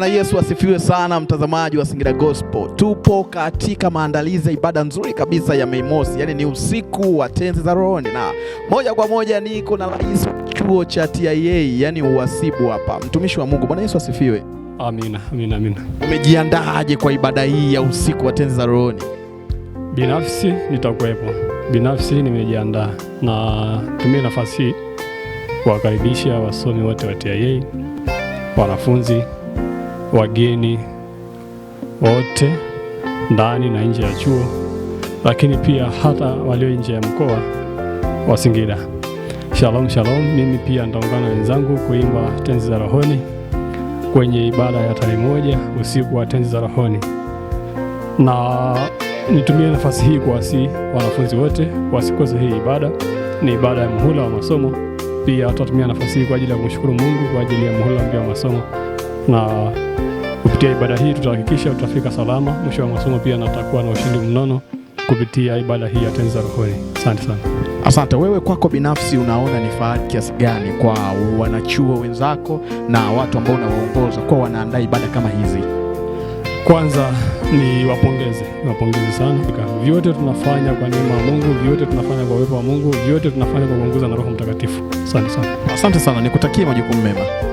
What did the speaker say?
Bwana Yesu asifiwe sana, mtazamaji wa Singida Gospel. Tupo katika maandalizi ya ibada nzuri kabisa ya Mei Mosi, yani ni usiku wa tenzi za rohoni, na moja kwa moja niko na rais wa chuo cha TIA, yani uhasibu hapa. Mtumishi wa Mungu, Bwana Yesu asifiwe. Amina, amina, amina. Umejiandaaje kwa ibada hii ya usiku wa tenzi za rohoni? Binafsi nitakuwepo. Binafsi nimejiandaa, na tumia nafasi hii kuwakaribisha wasomi wote wa TIA, wanafunzi, wageni wote ndani na nje ya chuo, lakini pia hata walio nje ya mkoa wa Singida. Shalom, shalom. Mimi pia nitaungana na wenzangu kuimba tenzi za rohoni kwenye ibada ya tarehe 1 usiku wa tenzi za rohoni. Na nitumie nafasi hii kuwasihi wanafunzi wote wasikose hii ibada. Ni ibada ya muhula wa masomo. Pia tutatumia nafasi hii kwa ajili ya kumshukuru Mungu kwa ajili ya muhula mpya wa masomo, na kupitia ibada hii tutahakikisha tutafika salama mwisho wa masomo, pia na tutakuwa na ushindi mnono kupitia ibada hii ya tenzi za rohoni. Asante sana. Asante. Wewe kwako binafsi unaona ni fahari kiasi gani kwa wanachuo wenzako na watu ambao unawaongoza kwa wanaandaa ibada kama hizi? Kwanza ni wapongeze sana. Vyote tunafanya kwa neema ya Mungu, vyote tunafanya kwa uwepo wa Mungu, vyote tunafanya kwa kuongozwa na Roho Mtakatifu. Asante sana. Asante sana, nikutakie majukumu mema.